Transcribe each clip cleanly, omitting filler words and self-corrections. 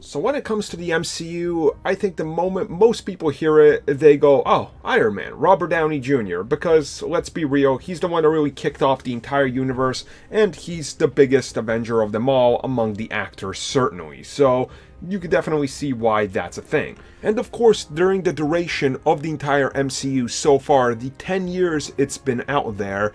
So when it comes to the MCU, I think the moment most people hear it, they go, oh, Iron Man, Robert Downey Jr., because, let's be real, he's the one that really kicked off the entire universe, and he's the biggest Avenger of them all among the actors, certainly. So you could definitely see why that's a thing. And of course, during the duration of the entire MCU so far, the 10 years it's been out there,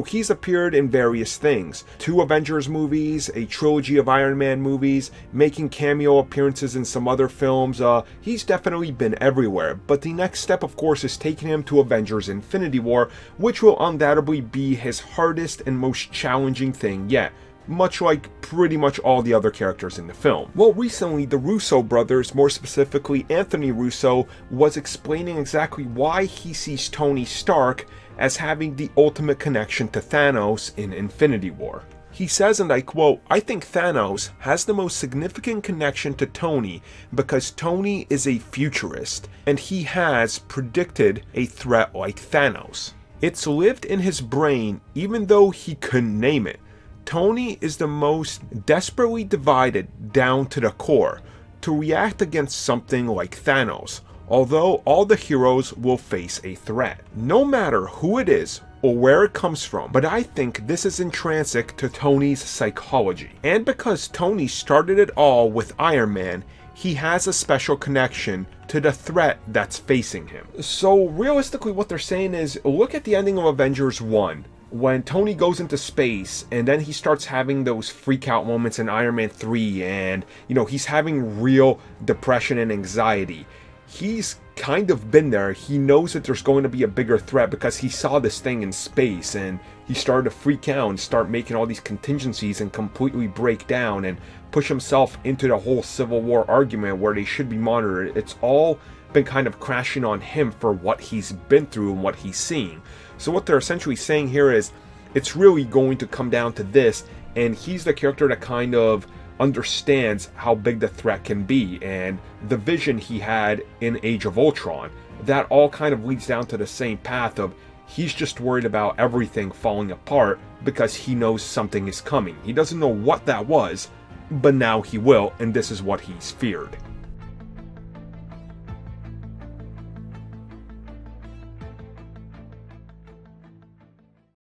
he's appeared in various things. 2 Avengers movies, a trilogy of Iron Man movies, making cameo appearances in some other films. He's definitely been everywhere. But the next step, of course, is taking him to Avengers Infinity War, which will undoubtedly be his hardest and most challenging thing yet, much like pretty much all the other characters in the film. Well, recently, the Russo brothers, more specifically Anthony Russo, was explaining exactly why he sees Tony Stark as having the ultimate connection to Thanos in Infinity War. He says, and I quote, "I think Thanos has the most significant connection to Tony because Tony is a futurist, and he has predicted a threat like Thanos. It's lived in his brain even though he couldn't name it. Tony is the most desperately divided down to the core to react against something like Thanos, although all the heroes will face a threat, no matter who it is or where it comes from. But I think this is intrinsic to Tony's psychology. And because Tony started it all with Iron Man, he has a special connection to the threat that's facing him." So realistically, what they're saying is, look at the ending of Avengers 1. When Tony goes into space and then he starts having those freak out moments in Iron Man 3 and, he's having real depression and anxiety. He's kind of been there. He knows that there's going to be a bigger threat because he saw this thing in space and he started to freak out and start making all these contingencies and completely break down and push himself into the whole Civil War argument where they should be monitored. It's all been kind of crashing on him for what he's been through and what he's seeing. So what they're essentially saying here is, it's really going to come down to this, and he's the character that kind of understands how big the threat can be, and the vision he had in Age of Ultron. That all kind of leads down to the same path of, he's just worried about everything falling apart because he knows something is coming. He doesn't know what that was, but now he will, and this is what he's feared.